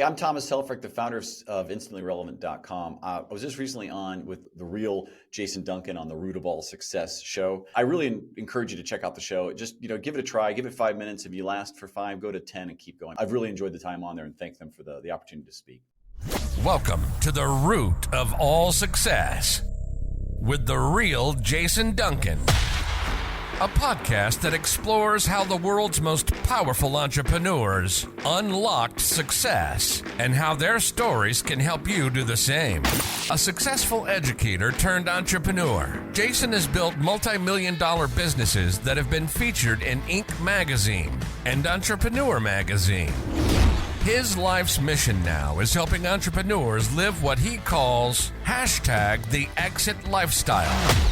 Hey, I'm Thomas Helfirch, the founder of InstantlyRelevant.com. I was just recently on with the real Jason Duncan on the Root of All Success show. I really encourage you to check out the show. Just give it a try. Give it 5 minutes. If you last for 5, go to 10 and keep going. I've really enjoyed the time on there and thank them for the opportunity to speak. Welcome to the Root of All Success with the real Jason Duncan. A podcast that explores how the world's most powerful entrepreneurs unlocked success and how their stories can help you do the same. A successful educator turned entrepreneur, Jason has built multi-million-dollar businesses that have been featured in Inc. magazine and Entrepreneur magazine. His life's mission now is helping entrepreneurs live what he calls #the exit lifestyle.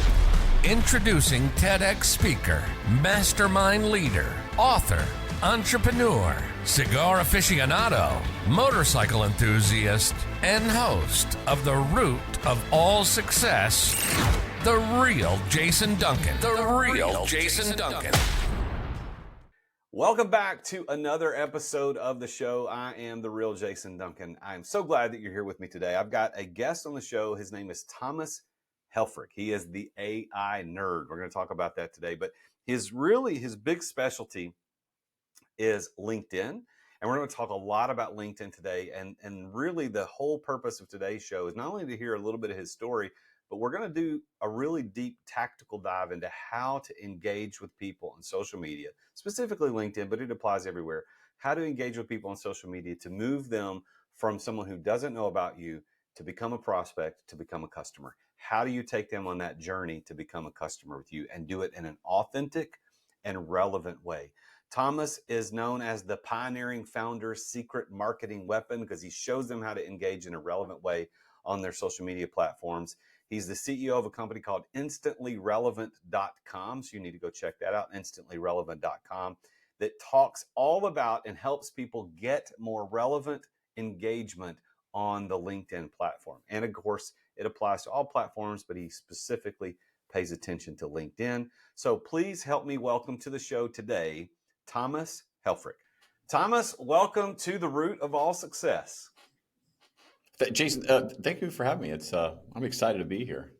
Introducing TEDx speaker, mastermind leader, author, entrepreneur, cigar aficionado, motorcycle enthusiast, and host of the Root of All Success, the real Jason Duncan. The real Jason Duncan. Welcome back to another episode of the show. I am the real Jason Duncan. I'm so glad that you're here with me today. I've got a guest on the show. His name is Thomas Helfirch. He is the AI nerd. We're going to talk about that today. But his big specialty is LinkedIn. And we're going to talk a lot about LinkedIn today. And really the whole purpose of today's show is not only to hear a little bit of his story, but we're going to do a really deep tactical dive into how to engage with people on social media, specifically LinkedIn, but it applies everywhere. How to engage with people on social media to move them from someone who doesn't know about you to become a prospect, to become a customer. How do you take them on that journey to become a customer with you and do it in an authentic and relevant way? Thomas is known as the pioneering founder's secret marketing weapon because he shows them how to engage in a relevant way on their social media platforms. He's the CEO of a company called InstantlyRelevant.com. So you need to go check that out, InstantlyRelevant.com, that talks all about and helps people get more relevant engagement on the LinkedIn platform. And of course, it applies to all platforms, but he specifically pays attention to LinkedIn. So please help me welcome to the show today, Thomas Helfirch. Thomas, welcome to the Root of All Success. Jason, thank you for having me. I'm excited to be here.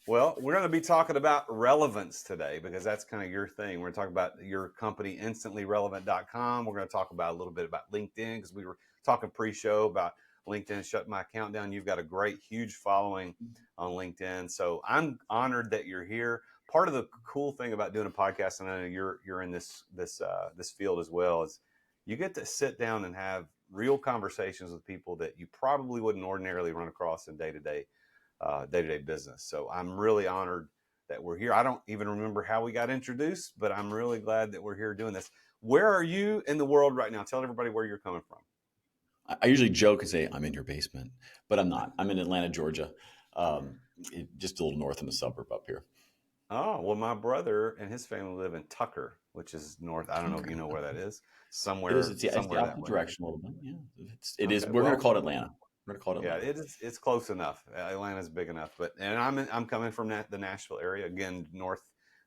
Well, we're going to be talking about relevance today because that's kind of your thing. We're going to talk about your company, InstantlyRelevant.com. We're going to talk about a little bit about LinkedIn because we were talking pre-show about LinkedIn shut my account down. You've got a great, huge following on LinkedIn. So I'm honored that you're here. Part of the cool thing about doing a podcast, and I know you're in this field as well, is you get to sit down and have real conversations with people that you probably wouldn't ordinarily run across in day-to-day business. So I'm really honored that we're here. I don't even remember how we got introduced, but I'm really glad that we're here doing this. Where are you in the world right now? Tell everybody where you're coming from. I usually joke and say I'm in your basement, but I'm not. I'm in Atlanta, Georgia, just a little north in the suburb up here. Oh, well, my brother and his family live in Tucker, which is north. I don't know if you know where that is. Somewhere. It's the opposite direction a little bit. Yeah, it is. We're going to call it Atlanta. We're going to call it Atlanta. Yeah, it is. It's close enough. Atlanta's big enough. And I'm coming from the Nashville area, again, a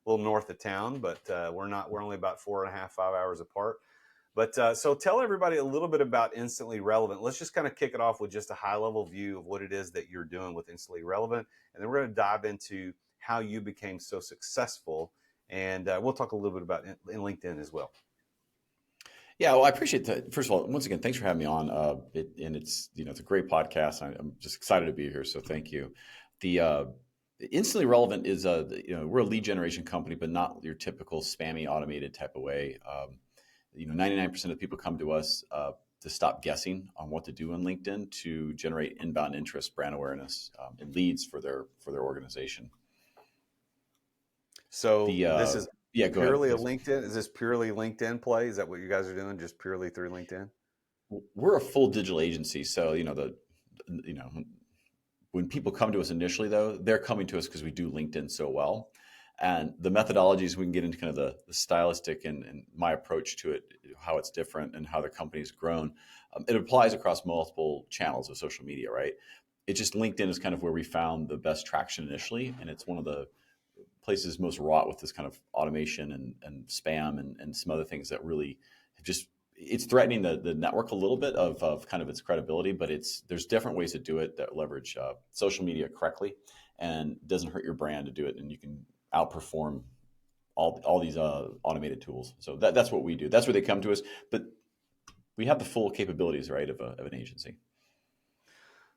little north of town, but we're only about 4.5, 5 hours apart. But so tell everybody a little bit about Instantly Relevant. Let's just kind of kick it off with just a high-level view of what it is that you're doing with Instantly Relevant. And then we're going to dive into how you became so successful. And we'll talk a little bit about in LinkedIn as well. Yeah, well, I appreciate that. First of all, once again, thanks for having me on. It's a great podcast. I'm just excited to be here. So thank you. The Instantly Relevant is we're a lead generation company, but not your typical spammy automated type of way. 99% of people come to us to stop guessing on what to do on LinkedIn to generate inbound interest, brand awareness, and leads for their organization. So this is purely a LinkedIn. Is this purely LinkedIn play? Is that what you guys are doing? Just purely through LinkedIn? We're a full digital agency. So, when people come to us initially, though, they're coming to us because we do LinkedIn so well. And the methodologies, we can get into kind of the stylistic and my approach to it, how it's different and how the company's grown. It applies across multiple channels of social media, right? It's just LinkedIn is kind of where we found the best traction initially. And it's one of the places most wrought with this kind of automation and spam and some other things that really have just it's threatening the network a little bit of kind of its credibility, but there's different ways to do it that leverage social media correctly and doesn't hurt your brand to do it, and you can outperform all these automated tools. So that's what we do. That's where they come to us, but we have the full capabilities, right, of an agency.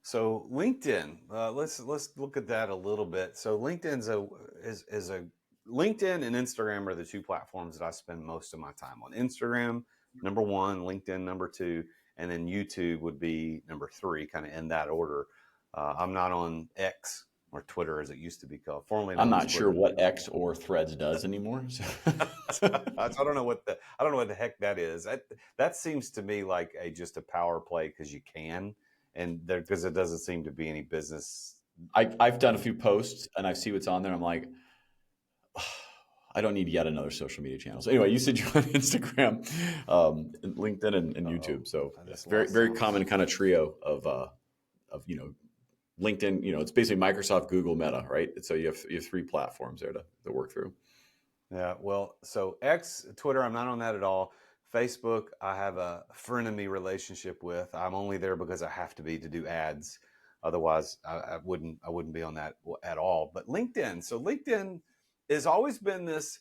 So LinkedIn, let's look at that a little bit. So LinkedIn's is a LinkedIn and Instagram are the two platforms that I spend most of my time on. Instagram, number one, LinkedIn, number two, and then YouTube would be number three, kind of in that order. I'm not on X or Twitter as it used to be called, formerly I'm known as not sure Twitter. what X or Threads does anymore. I don't know what the heck that is. That seems to me like just a power play because you can, and there because it doesn't seem to be any business. I've done a few posts and I see what's on there. I'm like, I don't need yet another social media channel. So anyway, you said you're on Instagram, LinkedIn, and YouTube. So I it's just very lost very some. common kind of trio of LinkedIn. It's basically Microsoft, Google, Meta, right? So you have three platforms there to work through. Yeah, well, so X, Twitter, I'm not on that at all. Facebook, I have a frenemy relationship with. I'm only there because I have to be to do ads. Otherwise, I wouldn't be on that at all. But LinkedIn, so LinkedIn has always been this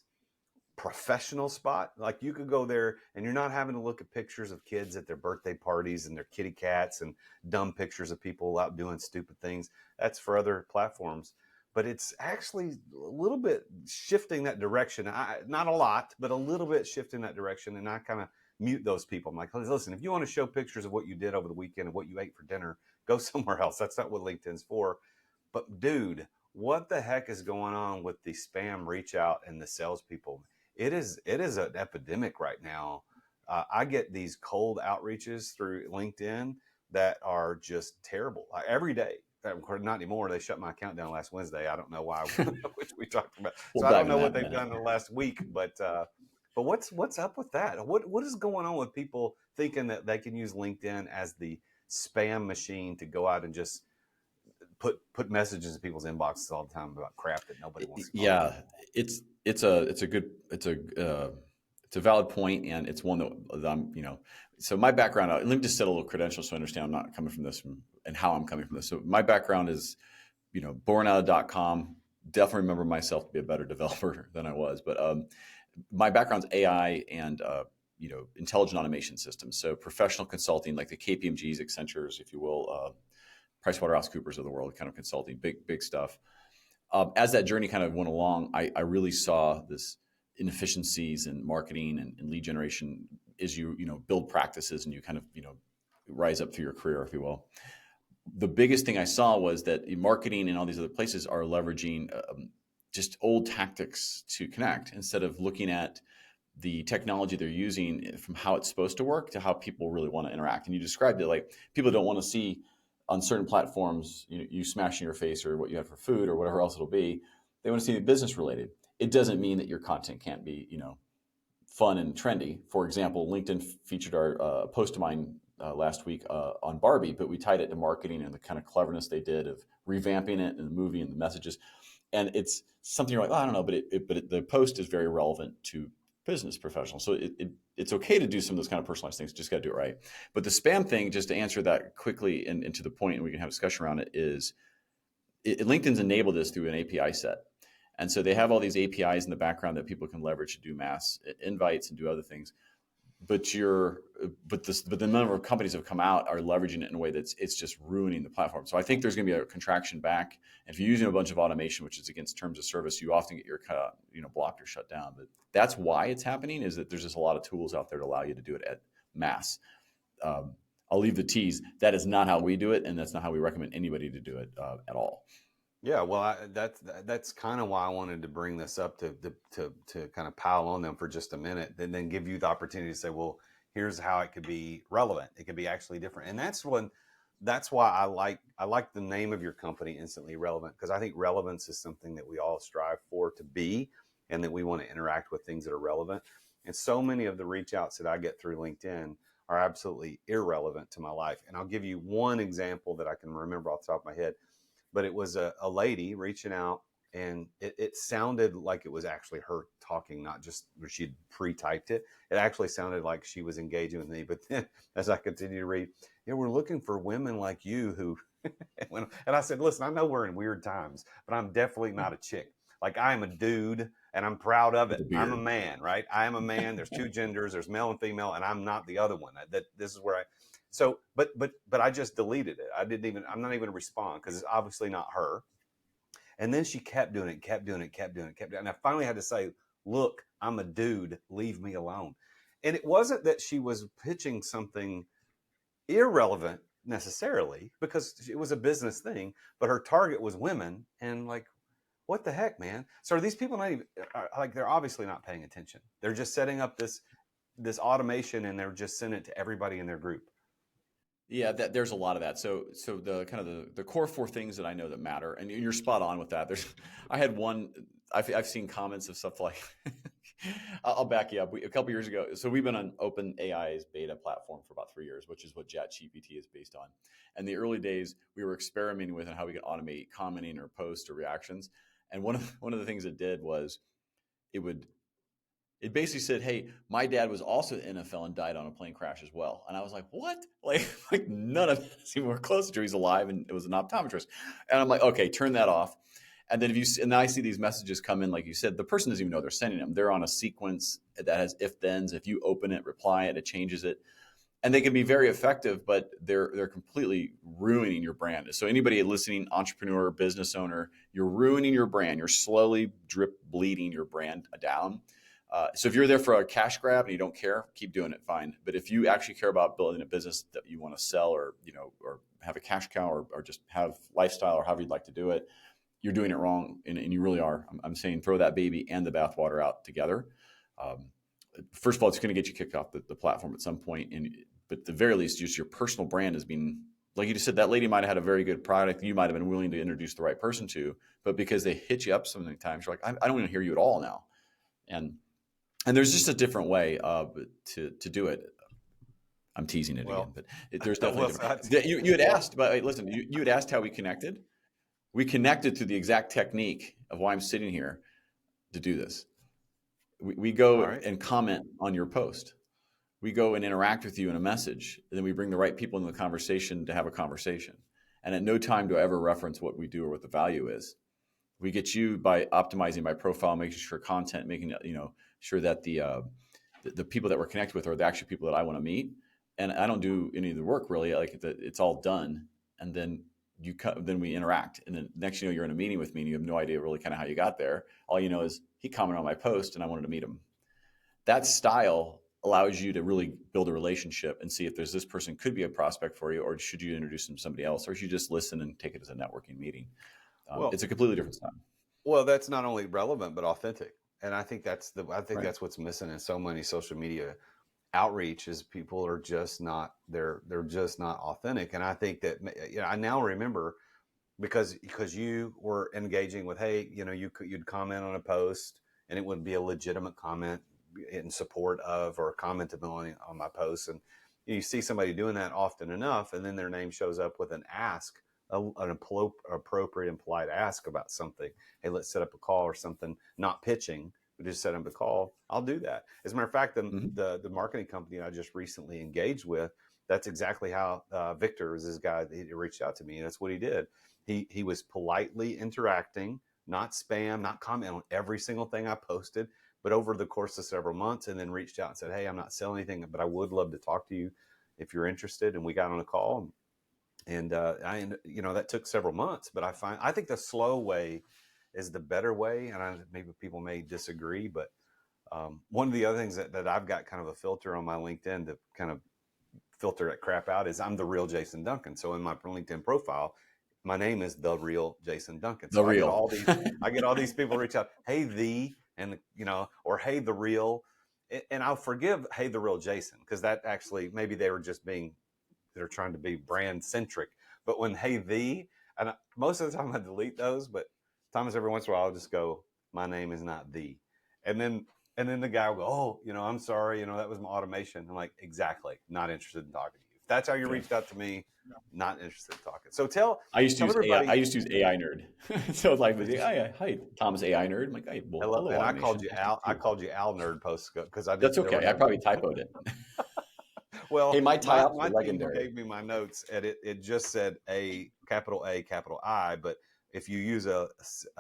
professional spot. Like you could go there and you're not having to look at pictures of kids at their birthday parties and their kitty cats and dumb pictures of people out doing stupid things. That's for other platforms. But it's actually a little bit shifting that direction. Not a lot, but a little bit shifting that direction. And I kind of mute those people. I'm like, listen, if you want to show pictures of what you did over the weekend and what you ate for dinner, go somewhere else. That's not what LinkedIn's for. But dude, what the heck is going on with the spam reach out and the salespeople? It is an epidemic right now. I get these cold outreaches through LinkedIn that are just terrible every day. Not anymore. They shut my account down last Wednesday. I don't know why, which we talked about. So We'll I don't dive know into that what in a they've minute. done in the last week, but what's up with that? What is going on with people thinking that they can use LinkedIn as the spam machine to go out and just put messages in people's inboxes all the time about crap that nobody wants to talk about? Yeah, it's a valid point, and it's one that I'm. So my background. Let me just set a little credential so I understand I'm not coming from this and how I'm coming from this. So my background is, born out of .com. Definitely remember myself to be a better developer than I was, but my background's AI and intelligent automation systems. So professional consulting, like the KPMG's, Accentures, if you will, PricewaterhouseCoopers of the world, kind of consulting, big stuff. As that journey kind of went along, I really saw this inefficiencies in marketing and lead generation as you build practices and you kind of rise up through your career, if you will. The biggest thing I saw was that marketing and all these other places are leveraging just old tactics to connect instead of looking at the technology they're using from how it's supposed to work to how people really want to interact. And you described it like people don't want to see on certain platforms you smashing your face or what you have for food or whatever else it'll be. They want to see the business related. It doesn't mean that your content can't be fun and trendy. For example, LinkedIn featured our post of mine last week on Barbie, but we tied it to marketing and the kind of cleverness they did of revamping it and the movie and the messages. And it's something you're like, I don't know, but the post is very relevant to business professionals. So it's okay to do some of those kind of personalized things. Just got to do it right. But the spam thing, just to answer that quickly and to the point, and we can have a discussion around it, is LinkedIn's enabled this through an API set. And so they have all these APIs in the background that people can leverage to do mass invites and do other things. But the number of companies that have come out are leveraging it in a way it's just ruining the platform. So I think there's going to be a contraction back. And if you're using a bunch of automation, which is against terms of service, you often get your blocked or shut down. But that's why it's happening, is that there's just a lot of tools out there to allow you to do it at mass. I'll leave the tease. That is not how we do it, and that's not how we recommend anybody to do it at all. Yeah, well, that's kind of why I wanted to bring this up to kind of pile on them for just a minute, and then give you the opportunity to say, well, here's how it could be relevant. It could be actually different, and that's why I like the name of your company, Instantly Relevant, because I think relevance is something that we all strive for to be, and that we want to interact with things that are relevant. And so many of the reach outs that I get through LinkedIn are absolutely irrelevant to my life. And I'll give you one example that I can remember off the top of my head. But it was a lady reaching out and it sounded like it was actually her talking, not just where she'd pre-typed it. It actually sounded like she was engaging with me. But then as I continued to read, yeah, we're looking for women like you who and I said, listen, I know we're in weird times, but I'm definitely not a chick. Like, I'm a dude and I'm proud of With it. a I'm a beard. man, right? I am a man. There's two genders, there's male and female, and I'm not the other one. That this is where I so but I just deleted it. I'm not even gonna respond because it's obviously not her. And then she kept doing it, kept doing it, kept doing it, kept doing it. And I finally had to say, look, I'm a dude, leave me alone. And it wasn't that she was pitching something irrelevant necessarily, because it was a business thing, but her target was women. And like, what the heck, man? So are these people not even like, they're obviously not paying attention. They're just setting up this automation and they're just sending it to everybody in their group. Yeah, there's a lot of that. So the kind of the core four things that I know that matter, and you're spot on with that. I had one. I've seen comments of stuff like, I'll back you up. A couple years ago, so we've been on Open AI's beta platform for about 3 years, which is what ChatGPT is based on. And the early days, we were experimenting with how we could automate commenting or posts or reactions. And one of the things it did was it would it basically said, "Hey, my dad was also in the NFL and died on a plane crash as well." And I was like, "What?" Like none of us even were close to. He's alive, and it was an optometrist. And I'm like, "Okay, turn that off." And then and then I see these messages come in, like you said, the person doesn't even know they're sending them. They're on a sequence that has if thens. If you open it, reply it, it changes it, and they can be very effective, but they're completely ruining your brand. So anybody listening, entrepreneur, business owner, you're ruining your brand. You're slowly drip bleeding your brand down. So if you're there for a cash grab and you don't care, keep doing it, fine. But if you actually care about building a business that you want to sell, or or have a cash cow, or just have lifestyle, or however you'd like to do it, you're doing it wrong, and you really are. I'm saying throw that baby and the bathwater out together. Um, First of all, it's going to get you kicked off the platform at some point, but at the very least, just your personal brand is being, like you just said, that lady might have had a very good product you might have been willing to introduce the right person to, but because they hit you up so many times, you're like, I don't even hear you at all now. And there's just a different way to do it. I'm teasing it again, Well, but there's definitely well, different. You had asked, but listen, you had asked how we connected. We connected through the exact technique of why I'm sitting here to do this. We all go right. and comment on your post. We go and interact with you in a message, and then we bring the right people into the conversation to have a conversation. And at no time do I ever reference what we do or what the value is. We get you by optimizing my profile, making sure content, making sure that the people that we're connected with are the actual people that I want to meet. And I don't do any of the work really. Like it's all done, and then then we interact. And then next you're in a meeting with me, and you have no idea really kind of how you got there. All you know is he commented on my post, and I wanted to meet him. That style allows you to really build a relationship and see if there's this person could be a prospect for you, or should you introduce them to somebody else, or should you just listen and take it as a networking meeting. Well, It's a completely different style. well, that's not only relevant but authentic, and I think Right. that's what's missing in so many social media outreach is people are just not they're just not authentic. And I think that I now remember because you were engaging with, hey, you'd comment on a post and it would be a legitimate comment in support of or commentability on my post, and you see somebody doing that often enough, and then their name shows up with an ask, an appropriate and polite ask about something. Hey, let's set up a call or something. Not pitching, but just set up a call. I'll do that. As a matter of fact, Mm-hmm. the marketing company I just recently engaged with, that's exactly how Victor is this guy that he reached out to me, and that's what he did. He was politely interacting, not spam, not comment on every single thing I posted, but over the course of several months, and then reached out and said, "Hey, I'm not selling anything, but I would love to talk to you if you're interested." And we got on a call, and that took several months. But I think the slow way is the better way, and maybe people may disagree, but one of the other things that I've got kind of a filter on my LinkedIn to kind of filter that crap out is I'm the real Jason Duncan. So in my LinkedIn profile, my name is the real Jason Duncan. The So real. I get all these people reach out, hey and or hey the real, and I'll forgive hey the real Jason, because that actually maybe they're trying to be brand centric. But when hey most of the time I delete those, but Thomas, every once in a while I'll just go, my name is not the, and then the guy will go, oh, I'm sorry, that was my automation. I'm like, exactly, not interested in talking to you. that's how you Okay. reached out to me. Not interested in talking. So tell I used to tell use AI. I everybody. used to use AI nerd. So like, hi, Thomas AI nerd. I'm like, hey, well, Hello, hello, and I called automation. you Nice to Al. meet I you. called you Al Nerd post because I That's didn't. There were okay. I no. probably typoed it. Hey, Well, my my tie-ups are my team legendary. gave me my notes, and it just said A capital I. But if you use a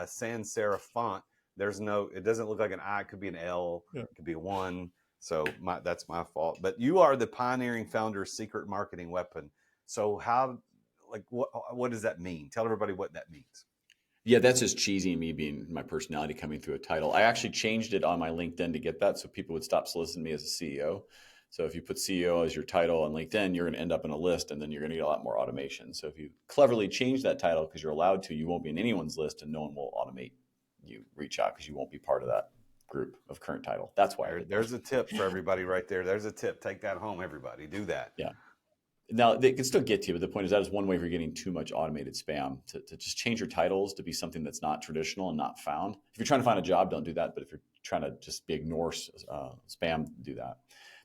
sans serif font, there's no. It doesn't look like an I. It could be an L. Yeah. It could be a one. So that's my fault. But you are the pioneering founder's secret marketing weapon. So how, like, what does that mean? Tell everybody what that means. Yeah, that's just cheesy me being my personality coming through a title. I actually changed it on my LinkedIn to get that so people would stop soliciting me as a CEO. So if you put CEO as your title on LinkedIn, you're going to end up in a list and then you're going to get a lot more automation. So if you cleverly change that title because you're allowed to, you won't be in anyone's list and no one will automate you reach out because you won't be part of that group of current title. That's why I did that. There's a tip for everybody right there. There's a tip. Take that home, everybody. Do that. Yeah. Now they can still get to you, but the point is that is one way for getting too much automated spam to just change your titles to be something that's not traditional and not found. If you're trying to find a job, don't do that. But if you're trying to just ignore spam, do that.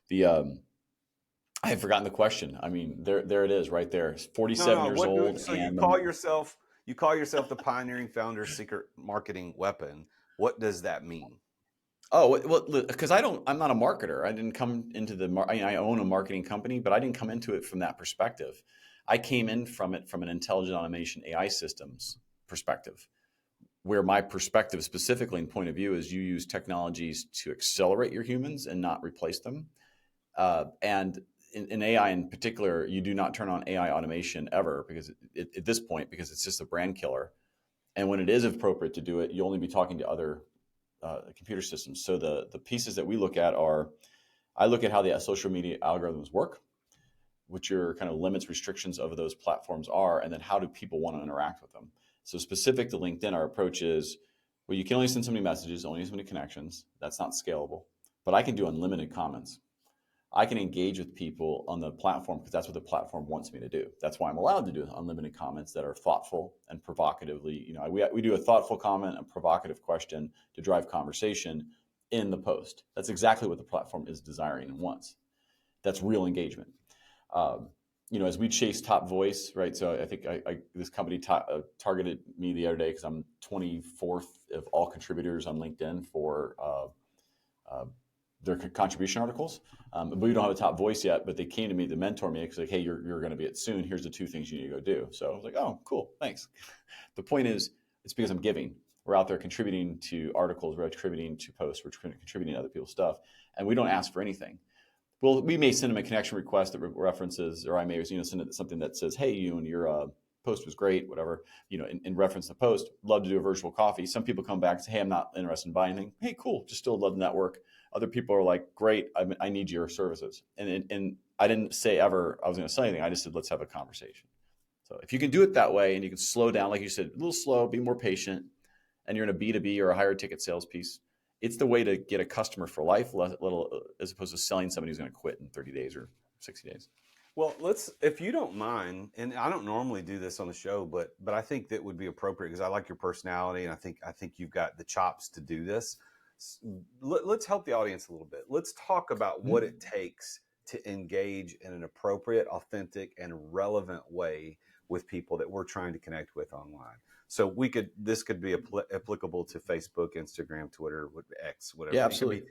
The I had forgotten the question. I mean, there it is, right there. No, 47 no. years old, So and you call yourself the pioneering founder's secret marketing weapon. What does that mean? oh well, because I'm not a marketer. I didn't come into I own a marketing company, but I didn't come into it from that perspective. I came in from it from an intelligent automation AI systems perspective, where my perspective specifically and point of view is you use technologies to accelerate your humans and not replace them. And in AI in particular, you do not turn on AI automation ever because at this point, because it's just a brand killer. And when it is appropriate to do it, you only be talking to other computer systems. So the pieces that we look at are, I look at how the social media algorithms work, what your kind of limits, restrictions of those platforms are, and then how do people want to interact with them. So specific to LinkedIn, our approach is, well, you can only send so many messages, only so many connections. That's not scalable. But I can do unlimited comments. I can engage with people on the platform because that's what the platform wants me to do. That's why I'm allowed to do unlimited comments that are thoughtful and provocatively. We do a thoughtful comment, a provocative question to drive conversation in the post. That's exactly what the platform is desiring and wants. That's real engagement. Um, as we chase top voice, right? So I think this company targeted me the other day because I'm 24th of all contributors on LinkedIn for uh, their contribution articles. But we don't have a top voice yet, but they came to me to mentor me because like, hey, you're going to be it soon. Here's the 2 things you need to go do. So I was like, oh, cool, thanks. The point is, it's because I'm giving. We're out there contributing to articles, we're contributing to posts, we're contributing to other people's stuff, and we don't ask for anything. Well, we may send them a connection request that references, or I may send it something that says, hey, you and your post was great, whatever, in reference to the post. Love to do a virtual coffee. Some people come back and say, hey, I'm not interested in buying anything. Hey, cool, just still love the network. Other people are like, great, I need your services. And I didn't say ever I was going to sell anything. I just said, let's have a conversation. So if you can do it that way and you can slow down, like you said, a little slow, be more patient, and you're in a B2B or a higher ticket sales piece, it's the way to get a customer for life, as opposed to selling somebody who's going to quit in 30 days or 60 days. Well, if you don't mind, and I don't normally do this on the show, but I think that would be appropriate because I like your personality, and I think you've got the chops to do this. Let's help the audience a little bit. Let's talk about what it takes to engage in an appropriate, authentic, and relevant way with people that we're trying to connect with online. So this could be applicable to Facebook, Instagram, Twitter, X, whatever. Yeah, It could be absolutely.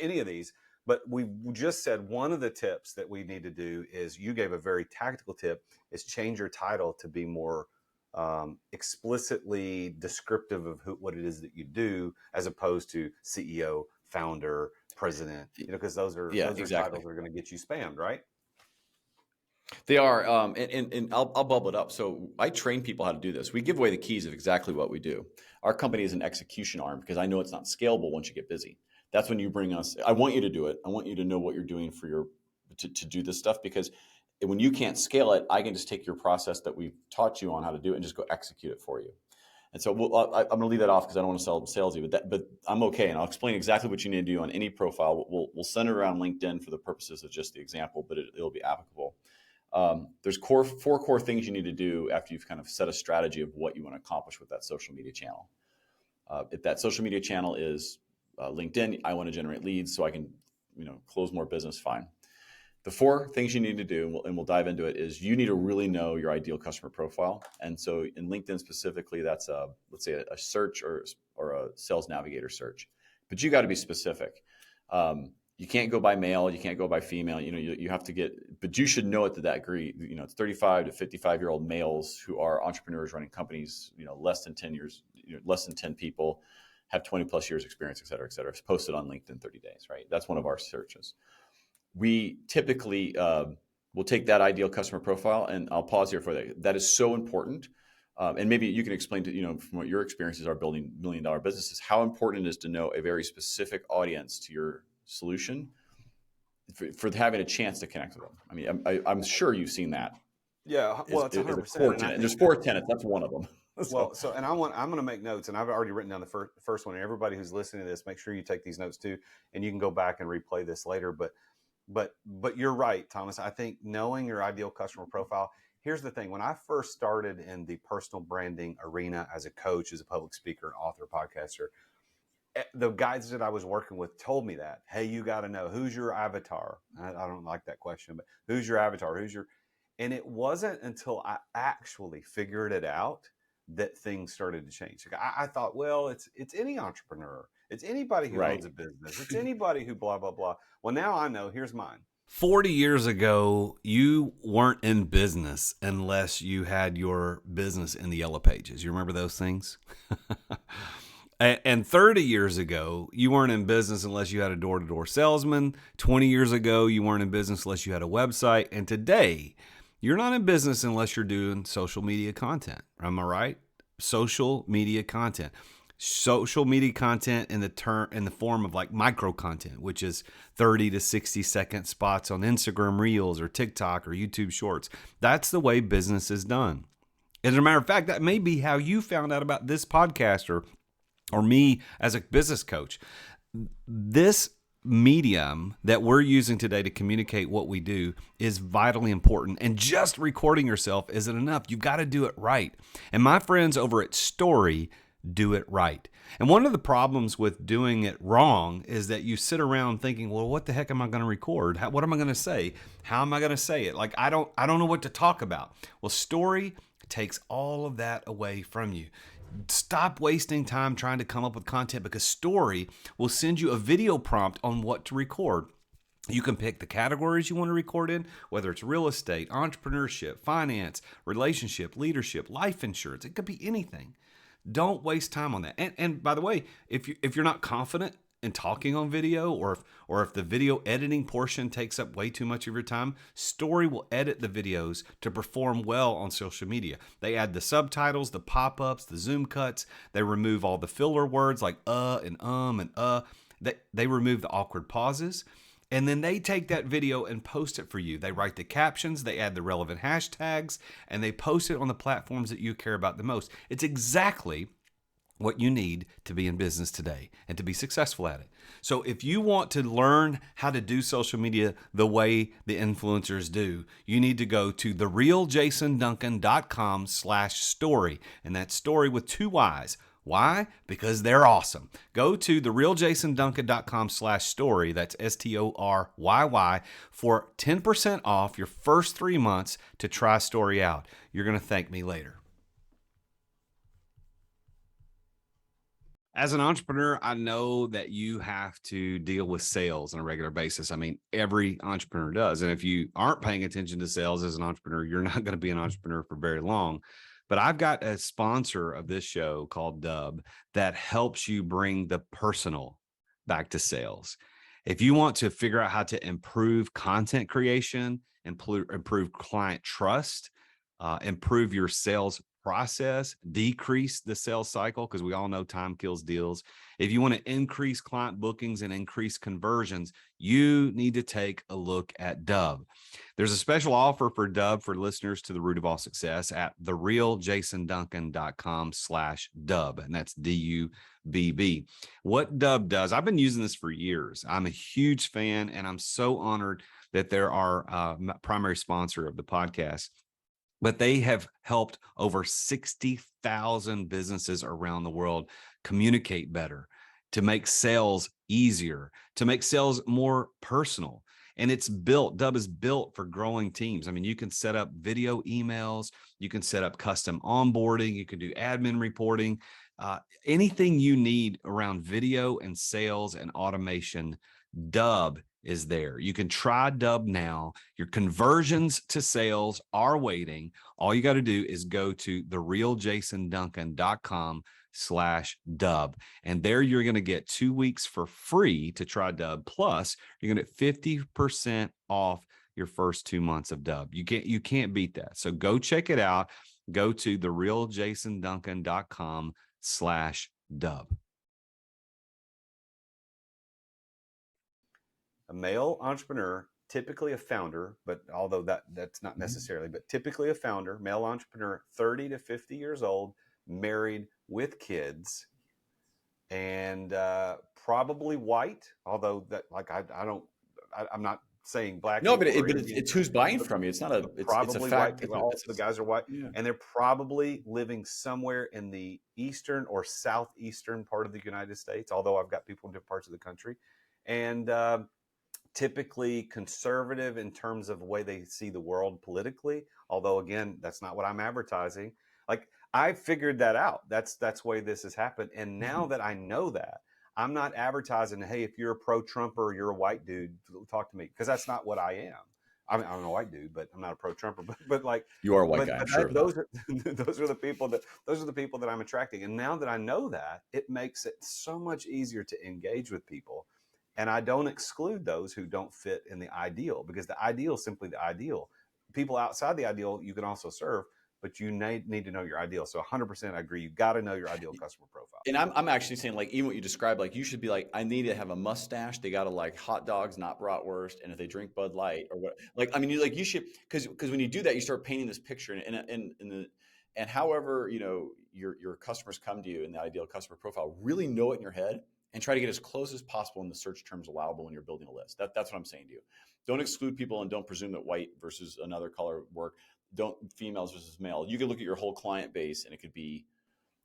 any of these. But we just said one of the tips that we need to do is, you gave a very tactical tip, is change your title to be more explicitly descriptive of what it is that you do, as opposed to CEO, founder, president. Because those are Yeah, titles exactly. that are going to get you spammed, right? They are, and I'll bubble it up. So I train people how to do this. We give away the keys of exactly what we do. Our company is an execution arm because I know it's not scalable once you get busy. That's when you bring us. I want you to do it. I want you to know what you're doing to do this stuff, because when you can't scale it, I can just take your process that we've taught you on how to do it and just go execute it for you. And so I'm going to leave that off because I don't want to sell salesy, but I'm okay, and I'll explain exactly what you need to do on any profile. We'll center around LinkedIn for the purposes of just the example, but it'll be applicable. There's four core things you need to do after you've kind of set a strategy of what you want to accomplish with that social media channel. If that social media channel is LinkedIn, I want to generate leads so I can, close more business. Fine. The four things you need to do, and we'll dive into it, is you need to really know your ideal customer profile. And so in LinkedIn specifically, that's let's say a search or a sales navigator search, but you got to be specific. You can't go by male, you can't go by female. You have to but you should know it to that degree. It's 35 to 55-year-old males who are entrepreneurs running companies, less than 10 years, less than 10 people, have 20 plus years experience, et cetera, et cetera. It's posted on LinkedIn 30 days, right? That's one of our searches. We typically will take that ideal customer profile, and I'll pause here for that. That is so important. And maybe you can explain from what your experiences are building $1 million businesses, how important it is to know a very specific audience to your solution for having a chance to connect with them. I mean, I'm sure you've seen that. Yeah, well, it's 100%. A core tenet. And there's 4 tenets. That's one of them. Well, and I'm going to make notes, and I've already written down the first one. And everybody who's listening to this, make sure you take these notes too, and you can go back and replay this later. But you're right, Thomas. I think knowing your ideal customer profile. Here's the thing: when I first started in the personal branding arena as a coach, as a public speaker, author, podcaster, the guys that I was working with told me that, hey, you got to know who's your avatar. I don't like that question, but who's your avatar? And it wasn't until I actually figured it out that things started to change. I thought, well, it's any entrepreneur. It's anybody who owns a business. It's anybody who blah, blah, blah. Well, now I know. Here's mine. 40 years ago, you weren't in business unless you had your business in the yellow pages. You remember those things? And 30 years ago, you weren't in business unless you had a door-to-door salesman. 20 years ago, you weren't in business unless you had a website. And today, you're not in business unless you're doing social media content. Am I right? Social media content. Social media content in the form of like micro content, which is 30 to 60 second spots on Instagram Reels or TikTok or YouTube Shorts. That's the way business is done. As a matter of fact, that may be how you found out about this podcast or me as a business coach. This medium that we're using today to communicate what we do is vitally important. And just recording yourself isn't enough. You've got to do it right. And my friends over at Story do it right. And one of the problems with doing it wrong is that you sit around thinking, well, what the heck am I going to record? What am I going to say? How am I going to say it? Like, I don't know what to talk about. Well, Story takes all of that away from you. Stop wasting time trying to come up with content, because Story will send you a video prompt on what to record. You can pick the categories you want to record in, whether it's real estate, entrepreneurship, finance, relationship, leadership, life insurance. It could be anything. Don't waste time on that. And by the way, if you're not confident in talking on video, or if the video editing portion takes up way too much of your time, Story will edit the videos to perform well on social media. They add the subtitles, the pop-ups, the zoom cuts. They remove all the filler words like and They remove the awkward pauses. And then they take that video and post it for you. They write the captions, they add the relevant hashtags, and they post it on the platforms that you care about the most. It's exactly what you need to be in business today and to be successful at it. So if you want to learn how to do social media the way the influencers do, you need to go to therealjasonduncan.com/story. And that's story with 2 Y's. Why? Because they're awesome. Go to therealjasonduncan.com/story. That's STORYY for 10% off your first 3 months to try Story out. You're going to thank me later. As an entrepreneur, I know that you have to deal with sales on a regular basis. I mean, every entrepreneur does. And if you aren't paying attention to sales as an entrepreneur, you're not going to be an entrepreneur for very long. But I've got a sponsor of this show called Dub that helps you bring the personal back to sales. If you want to figure out how to improve content creation, improve client trust, improve your sales process, decrease the sales cycle, because we all know time kills deals. If you want to increase client bookings and increase conversions, you need to take a look at Dub. There's a special offer for Dub for listeners to The Root of All Success at therealjasonduncan.com/Dub. And that's DUBB. What Dub does, I've been using this for years. I'm a huge fan, and I'm so honored that they're our primary sponsor of the podcast. But they have helped over 60,000 businesses around the world communicate better, to make sales easier, to make sales more personal. And Dub is built for growing teams. I mean, you can set up video emails, you can set up custom onboarding, you can do admin reporting, anything you need around video and sales and automation. Dub is there. You can try Dub now. Your conversions to sales are waiting. All you got to do is go to therealjasonduncan.com/dub. And there you're going to get 2 weeks for free to try Dub. Plus, you're going to get 50% off your first 2 months of Dub. You can't beat that. So go check it out. Go to therealjasonduncan.com/dub. A male entrepreneur, typically a founder, but although that's not necessarily, but typically a founder, male entrepreneur, 30 to 50 years old, married with kids, and probably white. Although that, like, I'm not saying black. No, but, people or it's who's buying from you. It's not a, it's a probably fact. white people. All the guys are white, Yeah. and they're probably living somewhere in the eastern or southeastern part of the United States. Although I've got people in different parts of the country, and typically conservative in terms of the way they see the world politically. Although, again, that's not what I'm advertising. Like, I figured that out. That's the way this has happened. And now that I know that, I'm not advertising, hey, if you're a pro-Trumper or you're a white dude, talk to me, because that's not what I am. I mean, I'm a white dude, but I'm not a pro-Trumper. But like, You are a white guy, I'm sure of that. those are the people that I'm attracting. And now that I know that, it makes it so much easier to engage with people. And I don't exclude those who don't fit in the ideal, because the ideal is simply the ideal. People outside the ideal you can also serve, but you need to know your ideal. So 100% I agree. You got to know your ideal customer profile. And I'm actually saying, like, even what you described, like, you should be like, I need to have a mustache. They got to like hot dogs, not bratwurst. And if they drink Bud Light or what, like, I mean, you should, because when you do that, you start painting this picture and however, your customers come to you in the ideal customer profile, really know it in your head and try to get as close as possible in the search terms allowable when you're building a list. That's what I'm saying to you. Don't exclude people and don't presume that white versus another color work. Don't females versus male. You can look at your whole client base and it could be,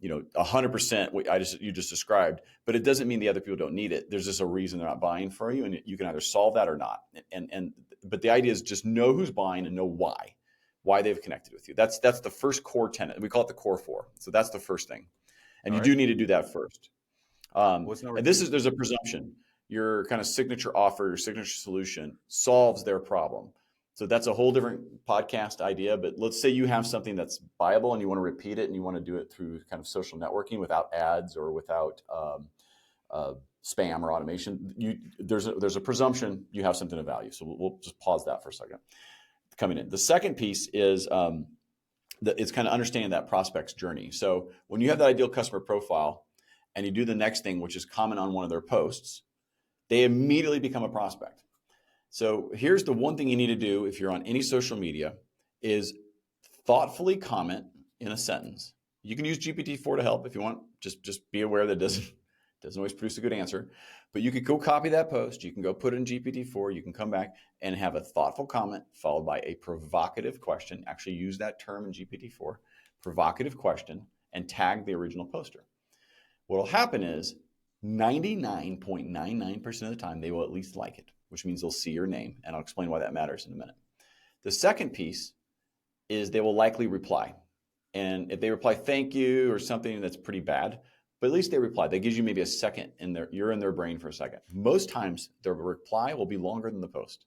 100% what you just described, but it doesn't mean the other people don't need it. There's just a reason they're not buying for you, and you can either solve that or not. But the idea is just know who's buying and know why they've connected with you. That's the first core tenet. We call it the core four. So that's the first thing, and you do need to do that first. And there's a presumption. Your kind of signature offer, your signature solution solves their problem. So that's a whole different podcast idea. But let's say you have something that's viable and you want to repeat it and you want to do it through kind of social networking without ads or without spam or automation. There's a presumption you have something of value. So we'll just pause that for a second. Coming in. The second piece is it's kind of understanding that prospect's journey. So when you have that ideal customer profile and you do the next thing, which is comment on one of their posts, they immediately become a prospect. So here's the one thing you need to do if you're on any social media is thoughtfully comment in a sentence. You can use GPT-4 to help if you want. Just be aware that it doesn't always produce a good answer. But you could go copy that post. You can go put it in GPT-4. You can come back and have a thoughtful comment followed by a provocative question. Actually use that term in GPT-4, provocative question, and tag the original poster. What will happen is 99.99% of the time, they will at least like it, which means they'll see your name. And I'll explain why that matters in a minute. The second piece is they will likely reply. And if they reply, thank you, or something that's pretty bad, but at least they reply. That gives you maybe a second you're in their brain for a second. Most times their reply will be longer than the post.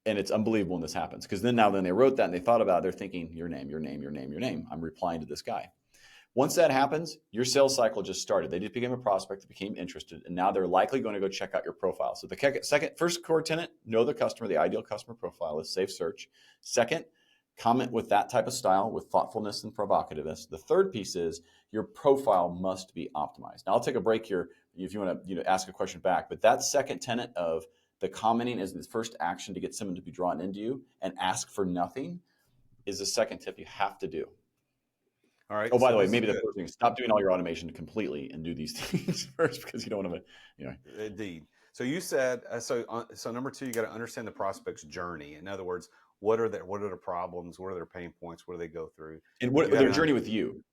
And it's unbelievable when this happens, because then they wrote that and they thought about it, they're thinking your name, your name, your name, your name. I'm replying to this guy. Once that happens, your sales cycle just started. They just became a prospect, they became interested, and now they're likely going to go check out your profile. So the first core tenet, know the customer, the ideal customer profile is safe search. Second, comment with that type of style, with thoughtfulness and provocativeness. The third piece is your profile must be optimized. Now I'll take a break here if you want to ask a question back, but that second tenet of the commenting as the first action to get someone to be drawn into you and ask for nothing is the second tip you have to do. All right. Oh, by the way, maybe the first thing is stop doing all your automation completely and do these things first, because you don't want to, Indeed. So you said, so number two, you got to understand the prospect's journey. In other words, what are their problems? What are their pain points? What do they go through? And what their journey with you,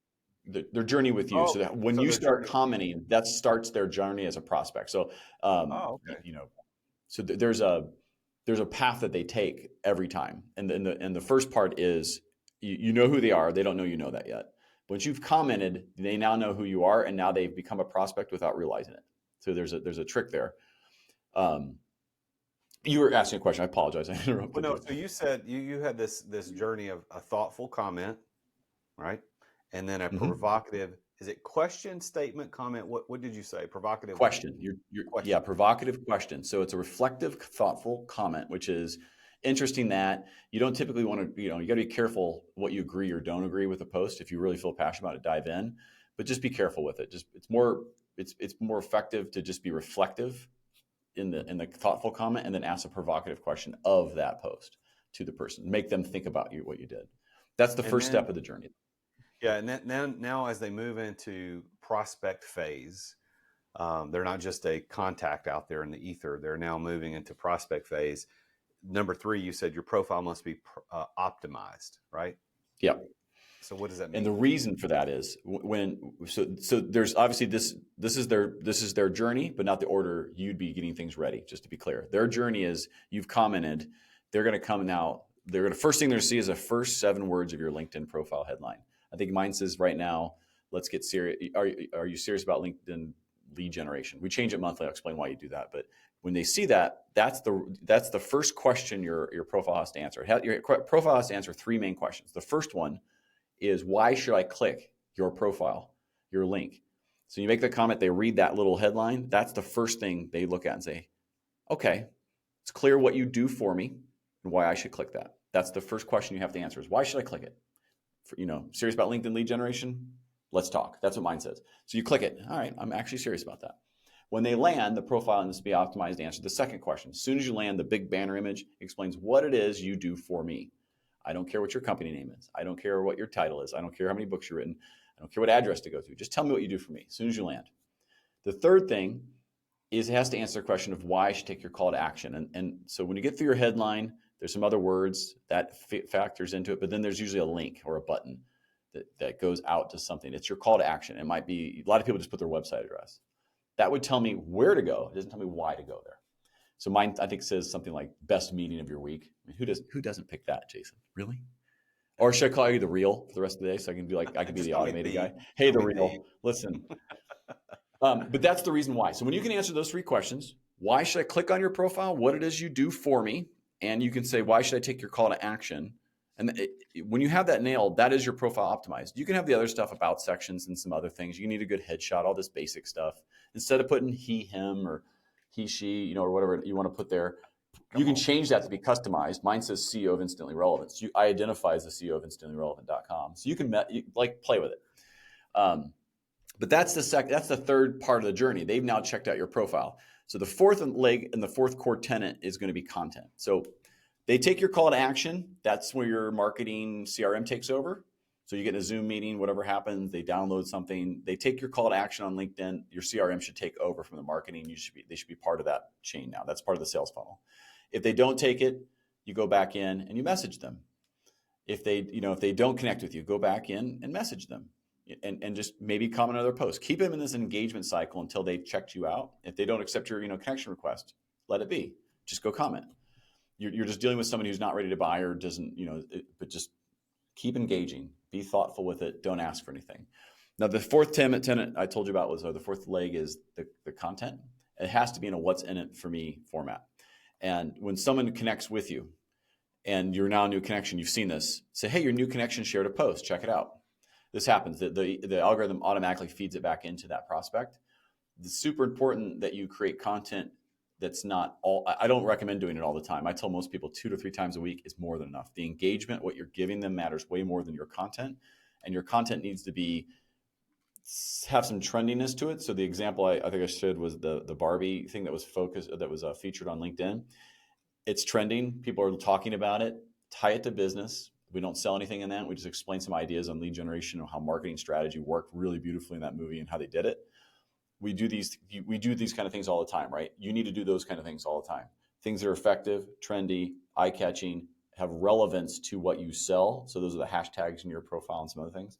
their journey with you. So that when you start commenting, that starts their journey as a prospect. So, okay. so there's a there's a path that they take every time. And the first part is you know who they are. They don't know you know that yet. Once you've commented, they now know who you are, and now they've become a prospect without realizing it. So there's a trick there. You were asking a question. I apologize. I interrupted Well, no. you. So you said you had this journey of a thoughtful comment, right? And then a Mhm. provocative. Is it question, statement, comment? What did you say? Provocative Question. Yeah, question. provocative question. So it's a reflective, thoughtful comment, which is interesting that you don't typically want to, you got to be careful what you agree or don't agree with a post. If you really feel passionate about it, dive in, but just be careful with it. Just it's more effective to just be reflective in the thoughtful comment and then ask a provocative question of that post to the person. Make them think about what you did. That's the And first then step of the journey. yeah, and then now as they move into prospect phase, they're not just a contact out there in the ether. They're now moving into prospect phase. Number 3, you said your profile must be optimized, right? Yeah. So what does that And the mean? reason for that is so there's obviously this is their journey, but not the order you'd be getting things ready. Just to be clear, their journey is you've commented. They're going to come now. They're going to first thing they're going to see is the first 7 words of your LinkedIn profile headline. I think mine says right now, let's get serious. Are you serious about LinkedIn lead generation? We change it monthly. I'll explain why you do that. But when they see that, that's the first question your profile has to answer. Your profile has to answer 3 main questions. The first one is why should I click your profile, your link? So you make the comment, they read that little headline. That's the first thing they look at and say, okay, it's clear what you do for me and why I should click that. That's the first question you have to answer is why should I click it? Serious about LinkedIn lead generation? Let's talk. That's what mine says. So you click it. All right, I'm actually serious about that. When they land, the profile needs to be optimized to answer the second question. As soon as you land, the big banner image explains what it is you do for me. I don't care what your company name is. I don't care what your title is. I don't care how many books you've written. I don't care what address to go to. Just tell me what you do for me as soon as you land. The third thing is it has to answer the question of why I should take your call to action. And so when you get through your headline, there's some other words that factors into it, but then there's usually a link or a button that goes out to something. It's your call to action. It might be, a lot of people just put their website address. That would tell me where to go. It doesn't tell me why to go there. So mine, I think, says something like best meeting of your week. I mean, who doesn't pick that, Jason? Really? Or should I call you the real for the rest of the day so I can be like I can be Just the call me automated D. guy? Hey, Call the me D. real. Listen, but that's the reason why. So when you can answer those 3 questions, why should I click on your profile? What it is you do for me, and you can say why should I take your call to action? And when you have that nailed, that is your profile optimized. You can have the other stuff about sections and some other things. You need a good headshot, all this basic stuff. Instead of putting he, him, or he, she, or whatever you want to put there, you Come can on. change that to be customized. Mine says CEO of Instantly Relevant. So I identify as the CEO of InstantlyRelevant.com. So you can play with it. But that's the third part of the journey. They've now checked out your profile. So the fourth leg and the fourth core tenet is going to be content. So they take your call to action. That's where your marketing CRM takes over. So you get in a Zoom meeting, whatever happens, they download something. They take your call to action on LinkedIn. Your CRM should take over from the marketing. They should be part of that chain now. That's part of the sales funnel. If they don't take it, you go back in and you message them. If they don't connect with you, go back in and message them. And just maybe comment on their post. Keep them in this engagement cycle until they've checked you out. If they don't accept your connection request, let it be. Just go comment. You're just dealing with somebody who's not ready to buy or doesn't, but just keep engaging. Be thoughtful with it. Don't ask for anything. Now, the fourth tenet I told you about was the fourth leg is the content. It has to be in a what's in it for me format. And when someone connects with you and you're now a new connection, you've seen this, say, hey, your new connection shared a post. Check it out. This happens. The algorithm automatically feeds it back into that prospect. It's super important that you create content that's not all. I don't recommend doing it all the time. I tell most people 2 to 3 times a week is more than enough. The engagement, what you're giving them matters way more than your content. And your content needs to have some trendiness to it. So the example I think I showed was the Barbie thing that was featured on LinkedIn. It's trending. People are talking about it. Tie it to business. We don't sell anything in that. We just explain some ideas on lead generation and how marketing strategy worked really beautifully in that movie and how they did it. We do these kind of things all the time, right? You need to do those kind of things all the time. Things that are effective, trendy, eye-catching, have relevance to what you sell. So those are the hashtags in your profile and some other things.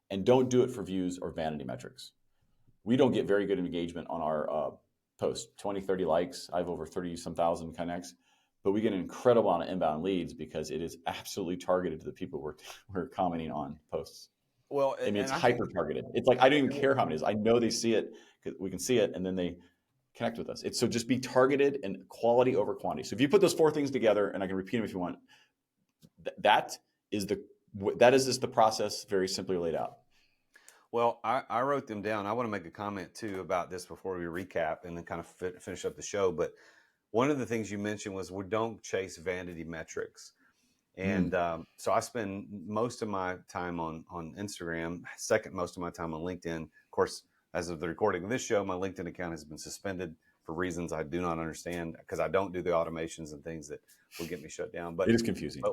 And don't do it for views or vanity metrics. We don't get very good engagement on our posts, 20, 30 likes. I have over 30 some thousand connects. but we get an incredible amount of inbound leads because it is absolutely targeted to the people we're commenting on posts. Well, I mean, it's and I think hyper targeted. It's like, I don't even care how many it is. I know they see it because we can see it, and then they connect with us. It's so just be targeted and quality over quantity. So if you put those 4 things together, and I can repeat them if you want, that is just the process very simply laid out. Well, I wrote them down. I want to make a comment too about this before we recap and then kind of finish up the show. But one of the things you mentioned was we don't chase vanity metrics. And so I spend most of my time on Instagram, second most of my time on LinkedIn. Of course, as of the recording of this show, my LinkedIn account has been suspended for reasons I do not understand because I don't do the automations and things that will get me shut down. But It is confusing.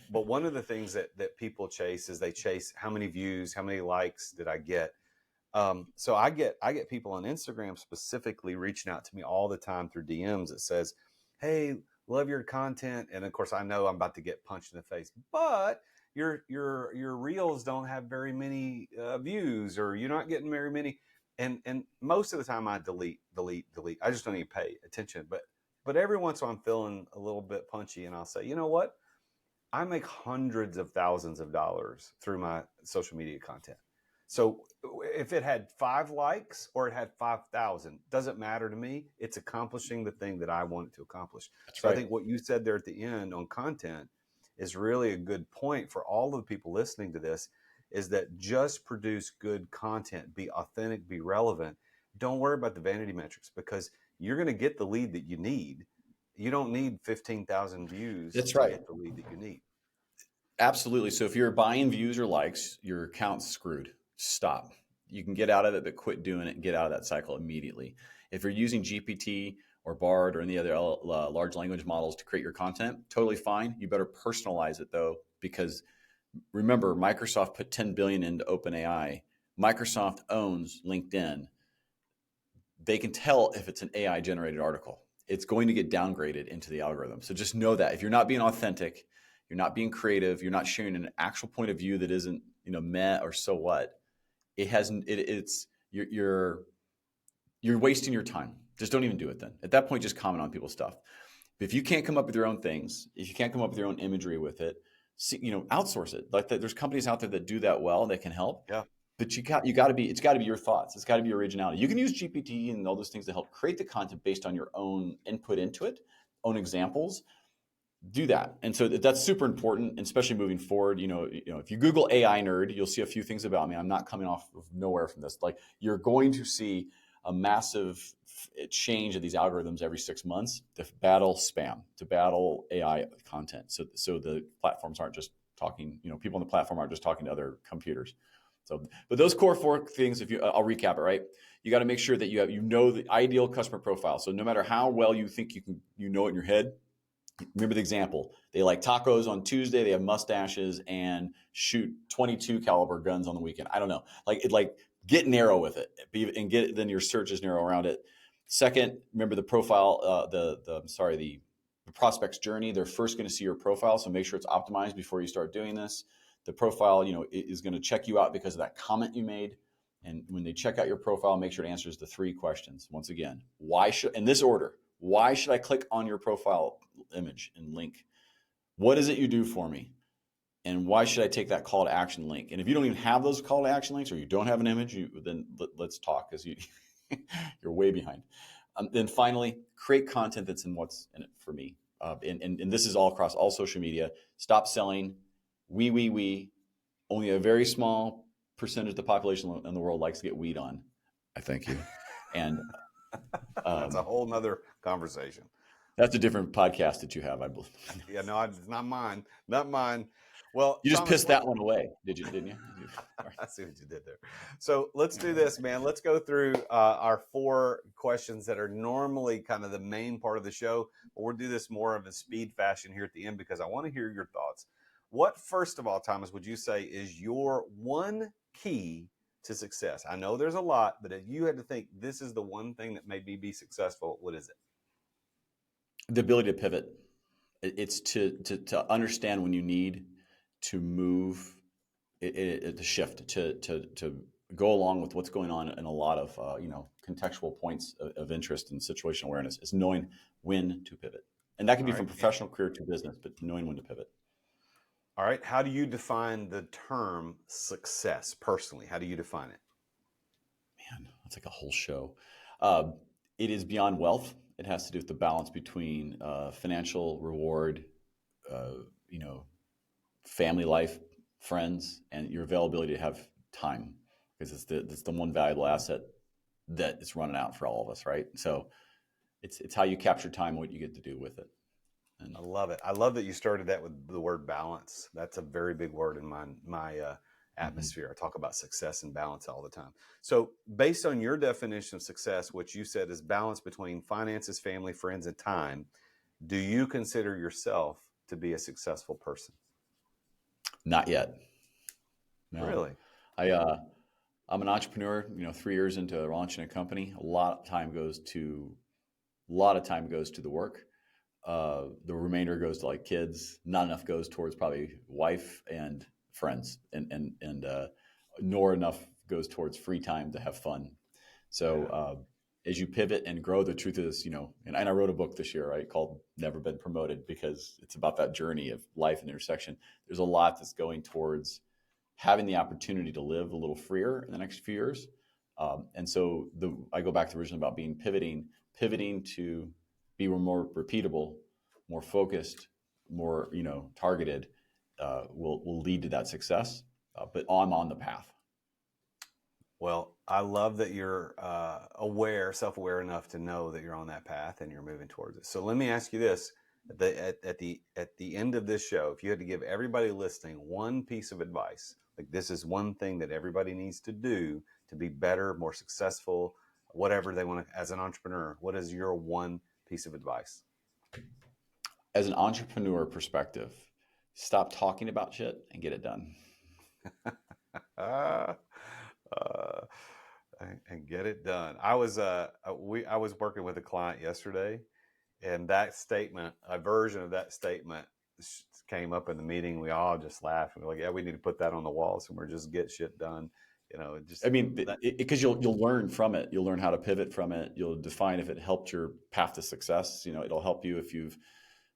but one of the things that people chase is they chase how many views, how many likes did I get. So I get people on Instagram specifically reaching out to me all the time through DMs that says, "Hey, love your content," and of course I know I'm about to get punched in the face, but your reels don't have very many views, or you're not getting very many. And most of the time I delete. I just don't even pay attention. But every once in a while I'm feeling a little bit punchy, and I'll say, you know what? I make hundreds of thousands of dollars through my social media content. So if it had 5 likes or it had 5,000, doesn't matter to me. It's accomplishing the thing that I want it to accomplish. That's So right. I think what you said there at the end on content is really a good point for all of the people listening to this, is that just produce good content, be authentic, be relevant. Don't worry about the vanity metrics, because you're going to get the lead that you need. You don't need 15,000 views That's to right. get the lead that you need. Absolutely. So if you're buying views or likes, your account's screwed. Stop. You can get out of it, but quit doing it and get out of that cycle immediately. If you're using GPT or Bard or any other large language models to create your content, totally fine. You better personalize it though, because remember, Microsoft put 10 billion into OpenAI. Microsoft owns LinkedIn. They can tell if it's an AI generated article. It's going to get downgraded into the algorithm. So just know that if you're not being authentic, you're not being creative, you're not sharing an actual point of view that isn't, meh or so what, it's you're wasting your time. Just don't even do it then. At that point, just comment on people's stuff. If you can't come up with your own things, if you can't come up with your own imagery with it, outsource it. Like there's companies out there that do that well, that can help. Yeah. But it's got to be your thoughts. It's got to be originality. You can use GPT and all those things to help create the content based on your own input into it, own examples. Do that. And so that's super important, especially moving forward. If you Google AI nerd, you'll see a few things about me. I'm not coming off of nowhere from this. Like, you're going to see a massive change of these algorithms every 6 months to battle spam, to battle AI content. So the platforms aren't just talking, people on the platform aren't just talking to other computers. So, but those core 4 things, I'll recap it, right? You got to make sure that you know the ideal customer profile. So no matter how well you think it in your head, remember the example. They like tacos on Tuesday, they have mustaches, and shoot 22 caliber guns on the weekend. I don't know. Get narrow with it, and then your search is narrow around it. Second, remember the profile, the prospect's journey. They're first going to see your profile, so make sure it's optimized before you start doing this. The profile, is going to check you out because of that comment you made. And when they check out your profile, make sure it answers the 3 questions. Once again, in this order, why should I click on your profile image and link? What is it you do for me? And why should I take that call to action link? And if you don't even have those call to action links, or you don't have an image, then let's talk, because you're way behind. Then finally, create content that's in what's in it for me. And this is all across all social media. Stop selling we. Only a very small percentage of the population in the world likes to get weed on. I thank you. And that's a whole nother conversation. That's a different podcast that you have, I believe. Yeah, no, it's not mine. Not mine. Well, you just pissed that one away, didn't you? I see what you did there. So let's do this, man. Let's go through our 4 questions that are normally kind of the main part of the show. But we'll do this more of a speed fashion here at the end, because I want to hear your thoughts. What, first of all, Thomas, would you say is your one key to success? I know there's a lot, but if you had to think this is the one thing that made me be successful, what is it? The ability to pivot. It's to understand when you need to move, to shift, to go along with what's going on in a lot of contextual points of interest and situational awareness. Is knowing when to pivot. And that can All be from right. professional career to business, but knowing when to pivot. All right. How do you define the term success personally? How do you define it? Man, that's like a whole show. Um, it is beyond wealth. It has to do with the balance between financial reward, uh, you know, family life, friends, and your availability to have time, because it's the one valuable asset that is running out for all of us, right? So it's how you capture time, what you get to do with it. And I love it. I love that you started that with the word balance. That's a very big word in my mhm. atmosphere. I talk about success and balance all the time. So, based on your definition of success, which you said is balance between finances, family, friends, and time, do you consider yourself to be a successful person? Not yet. No, Really? I I'm an entrepreneur. 3 years into launching a company, a lot of time goes to the work. The remainder goes to like kids. Not enough goes towards probably wife and friends, and nor enough goes towards free time to have fun. So Yeah. as you pivot and grow, the truth is, and I wrote a book this year, right, called "Never Been Promoted," because it's about that journey of life and intersection. There's a lot that's going towards having the opportunity to live a little freer in the next few years. And so I go back to the original about pivoting to be more repeatable, more focused, more targeted, will lead to that success. But I'm on the path. Well, I love that you're self-aware enough to know that you're on that path and you're moving towards it. So let me ask you this: at the end of this show, if you had to give everybody listening one piece of advice, like this is one thing that everybody needs to do to be better, more successful, whatever they want to, as an entrepreneur, what is your one piece of advice? As an entrepreneur perspective, stop talking about shit and get it done. uh, uh, and get it done. I was working with a client yesterday, and that statement, a version of that statement, came up in the meeting. We all just laughed. We were like, "Yeah, we need to put that on the wall somewhere. Just get shit done." Just I mean, that. because you'll learn from it. You'll learn how to pivot from it. You'll define if it helped your path to success. It'll help you if you've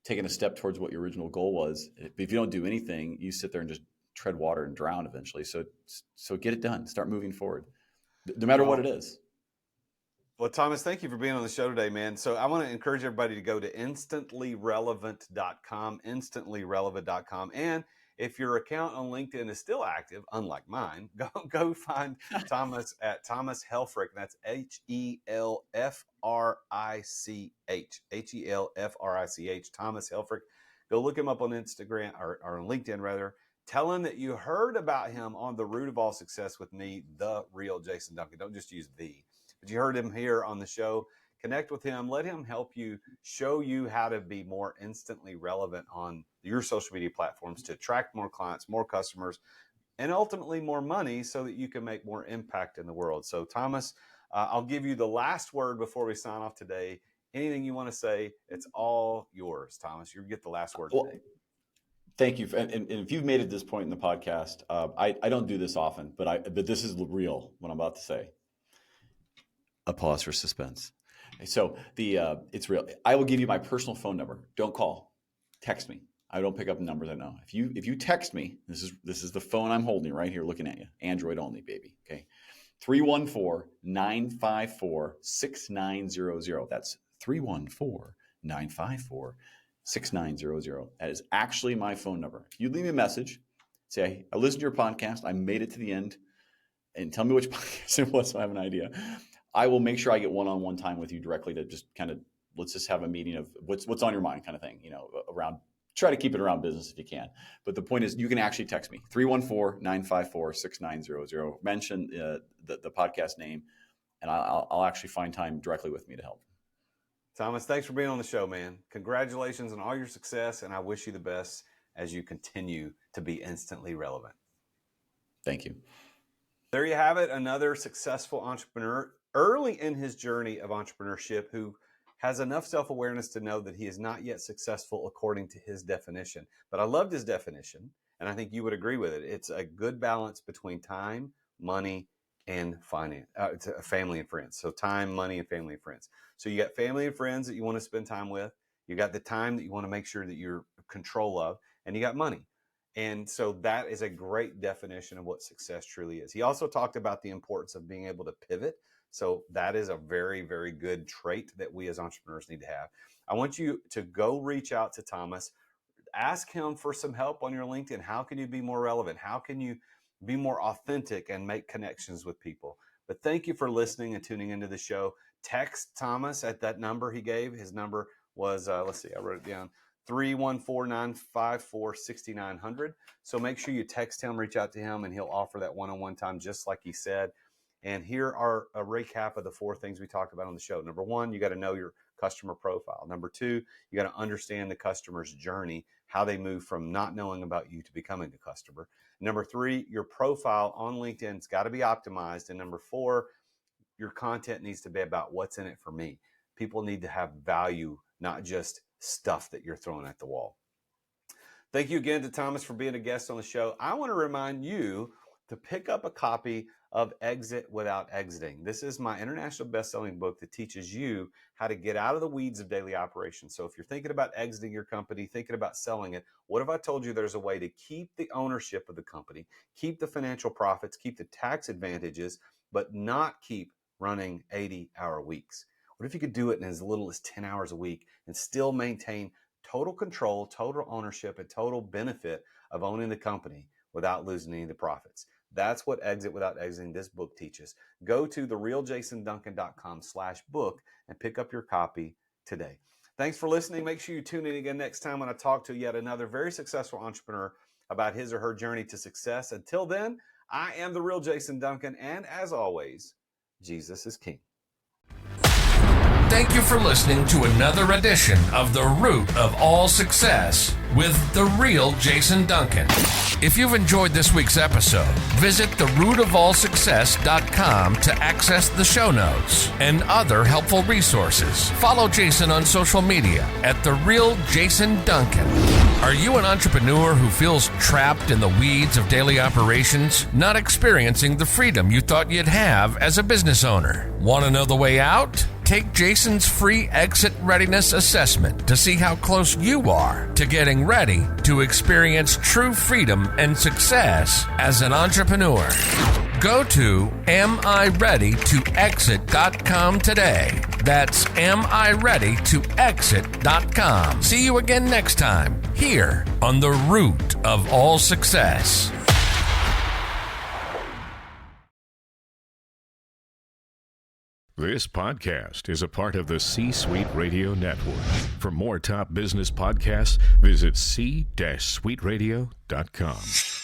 taken a step towards what your original goal was. If you don't do anything, you sit there and just tread water and drown eventually. So get it done. Start moving forward, no matter what Well, it is. Well, Thomas, thank you for being on the show today, man. So I want to encourage everybody to go to instantly.relevant.com, instantly.relevant.com. And if your account on LinkedIn is still active, unlike mine, go find Thomas at Thomas Helfrich. That's Helfrich, Thomas Helfrich. Go look him up on Instagram or on LinkedIn rather. Tell him that you heard about him on The Root of All Success with me, the real Jason Duncan. Don't just use the. But you heard him here on the show. Connect with him. Let him help you, show you how to be more instantly relevant on your social media platforms to attract more clients, more customers, and ultimately more money so that you can make more impact in the world. So, Thomas, I'll give you the last word before we sign off today. Anything you want to say, it's all yours, Thomas. You get the last word Well, today. thank you. And if you've made it this point in the podcast, I don't do this often, but this is real. What I'm about to say. A pause for suspense. So it's real. I will give you my personal phone number. Don't call. Text me. I don't pick up numbers. I know. If you text me, this is the phone I'm holding right here, looking at you. Android only, baby. Okay. 314-954-6900. That's 314-954-6900. That is actually my phone number. If you leave me a message, say, I listened to your podcast, I made it to the end, and tell me which podcast it was so I have an idea. I will make sure I get one-on-one time with you directly to just kind of, let's just have a meeting of what's on your mind kind of thing, around, try to keep it around business if you can. But the point is you can actually text me, 314-954-6900. Mention the podcast name, and I'll actually find time directly with me to help. Thomas, thanks for being on the show, man. Congratulations on all your success, and I wish you the best as you continue to be instantly relevant. Thank you. There you have it, another successful entrepreneur early in his journey of entrepreneurship who has enough self-awareness to know that he is not yet successful according to his definition. But I loved his definition, and I think you would agree with it. It's a good balance between time, money, and finance, family and friends. So time, money, and family and friends. So you got family and friends that you want to spend time with. You got the time that you want to make sure that you're in control of, and you got money. And so that is a great definition of what success truly is. He also talked about the importance of being able to pivot. So that is a very, very good trait that we as entrepreneurs need to have. I want you to go reach out to Thomas, ask him for some help on your LinkedIn. How can you be more relevant? How can you be more authentic and make connections with people? But thank you for listening and tuning into the show. Text Thomas at that number he gave. His number was, let's see, I wrote it down, 314-954-6900. So make sure you text him, reach out to him, and he'll offer that one-on-one time just like he said. And here are a recap of the 4 things we talked about on the show. Number 1, you got to know your customer profile. Number 2, you got to understand the customer's journey, how they move from not knowing about you to becoming a customer. Number 3, your profile on LinkedIn's got to be optimized. And number 4, your content needs to be about what's in it for me. People need to have value, not just stuff that you're throwing at the wall. Thank you again to Thomas for being a guest on the show. I want to remind you to pick up a copy of Exit Without Exiting. This is my international best-selling book that teaches you how to get out of the weeds of daily operations. So if you're thinking about exiting your company, thinking about selling it, what if I told you there's a way to keep the ownership of the company, keep the financial profits, keep the tax advantages, but not keep running 80-hour weeks? What if you could do it in as little as 10 hours a week and still maintain total control, total ownership, and total benefit of owning the company without losing any of the profits? That's what Exit Without Exiting, this book, teaches. Go to therealjasonduncan.com/book and pick up your copy today. Thanks for listening. Make sure you tune in again next time when I talk to yet another very successful entrepreneur about his or her journey to success. Until then, I am the real Jason Duncan, and as always, Jesus is King. Thank you for listening to another edition of The Root of All Success with the real Jason Duncan. If you've enjoyed this week's episode, visit therootofallsuccess.com to access the show notes and other helpful resources. Follow Jason on social media at The Real Jason Duncan. Are you an entrepreneur who feels trapped in the weeds of daily operations, not experiencing the freedom you thought you'd have as a business owner? Want to know the way out? Take Jason's free exit readiness assessment to see how close you are to getting ready to experience true freedom and success as an entrepreneur. Go to amireadytoexit.com today. That's amireadytoexit.com. See you again next time here on The Root of All Success. This podcast is a part of the C-Suite Radio Network. For more top business podcasts, visit c-suiteradio.com.